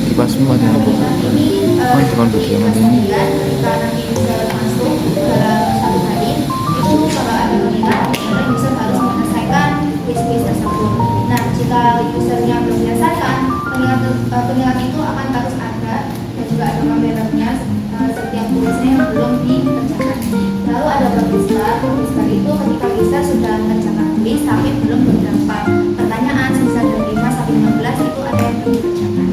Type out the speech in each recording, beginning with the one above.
Kipas muat ini bu. Oh, teman bu yang mana ini? Ketika nanti user masuk dalam satu hari, itu kalau ada nominal, user harus menyelesaikan quiz-quiz tersebut. Nah, jika usernya belum menyelesaikan, penilaian itu akan terus ada dan juga ada pemberitahuannya setiap tulisnya yang belum dikerjakan. Lalu ada progresbar. Progresbar itu ketika user sudah mengerjakan quiz tapi belum beberapa pertanyaan sisa dari 5 sampai 15 itu ada yang belum dikerjakan.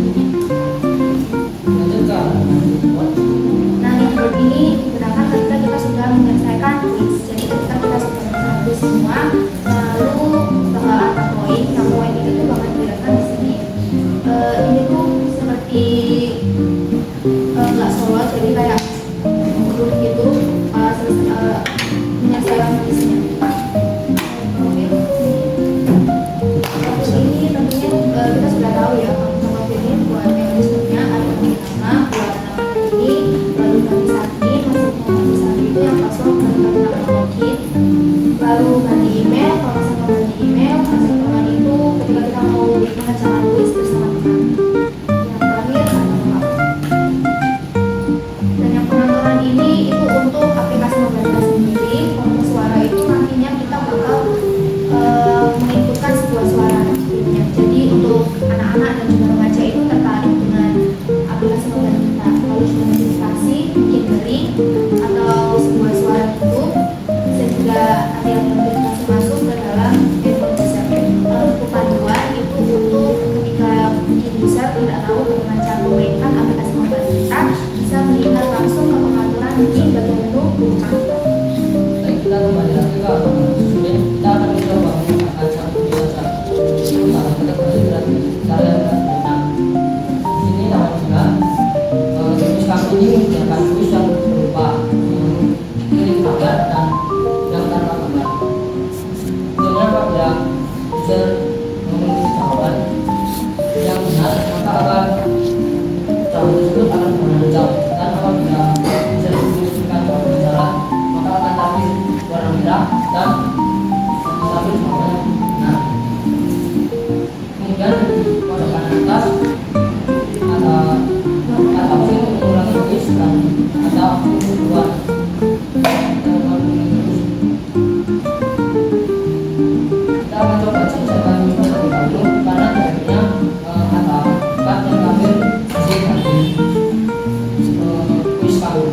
Nah, leaderboard ini digunakan ketika kita sudah menyelesaikan quiz. Jadi ketika kita sudah menyelesaikan quiz semua, lalu bakal angka poin. Nah, poin itu tuh bakal diberikan di sini. Ini tuh seperti kelas solo, jadi kayak grup gitu, menyelesaikan kuisnya. Ini tentunya kita sudah tahu ya, kalau ini buat mekanismenya ada nama, buat nama ini, lalu ganti sakti, masuk ganti sakti itu yang password dan nama login, baru ganti email. Kalau misalnya ganti email, hasil teman itu ketika kita mau mengerjakan kuis bersama teman. Yang terakhir ada nama. Dan yang pengaturan ini itu untuk aplikasi mobilnya sendiri. Untuk suara itu nantinya kita bakal menginputkan sebuah suara. Jadi untuk anak-anak dan juga remaja itu tertarik dengan aplikasi mobile kita, lalu juga notifikasi, bikin link atau sebuah suara itu, sehingga ada yang notifikasi masuk ke dalam handphone user. Lalu untuk panduan itu untuk ketika bikin user tidak tahu bagaimana cara memainkan aplikasi mobile kita, bisa melihat langsung ke pengaturan di bagian menu buka. Baik, kita kembali lagi ke student. Kita akan mencoba menggunakan satu biasa. Kalau kita bergerak kalian benar. Ini dapat juga jenis kami ini menyediakan kuis yang berupa kirim kabar dan yang tanpa kabar. Tentunya apabila user memiliki jawaban yang benar, maka akan jawaban tersebut akan berwarna hijau, dan apabila user menyebutkan jawaban salah, maka akan tampil warna merah dan tampil jawaban benar. Kemudian di pojok kanan atas ada opsi mengulangi kuis dan waktu buat kita akan coba selesaikan terlebih dahulu karena jadinya kata Pak yang ambil hasil dari kuis kamu.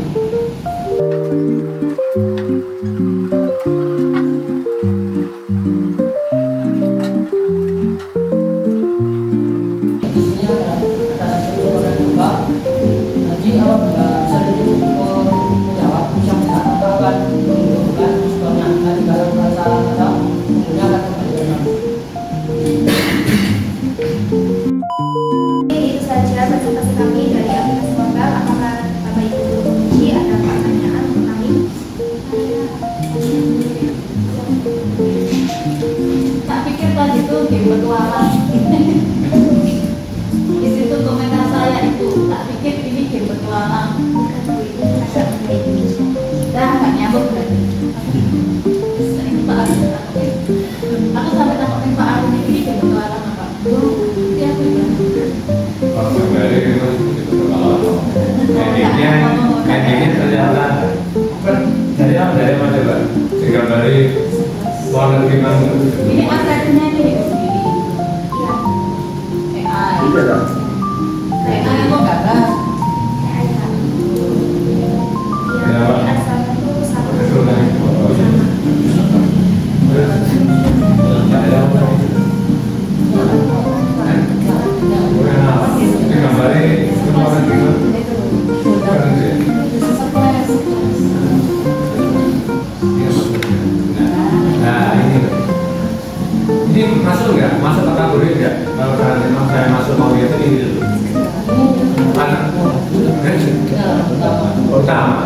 Di sini ada satu orang coba. Nanti apabila bisa menjawab bisa tidak akan menunjukkan skornya. Nanti kalau merasa ada tentunya akan kembali menang. Itu saja presentasi kami dari aplikasi Monggal. Apakah Bapak Ibu Kunci ada pertanyaan untuk kami? Tak pikir tadi itu game petualang. Di situ komentar saya itu, tak pikir ini game petualang. Agak mengenai Indonesia. Dah nggak nyambung berarti. Sering Pak Arun takutin. Aku sampai takutin Pak Arun ini game petualang apa? Dia aku bilang. Kalau kembali itu kalau endingnya ternyata dari apa dari mana coba? Sehingga dari luar negeri mana? Ini asetnya ini sendiri. Iya. AI. Iya dong. AI kok gagal? Iya, Ya, Pak. ada sama itu satu. Betul kan? Sama. Saya apa? Bukan apa? Ini gambarnya itu luar negeri mana? Luar negeri. Iya, maksudnya. Nah, ini masuk nggak? Masuk kategori nggak? Kalau saya masuk mau itu ini dulu. Mana? Utama.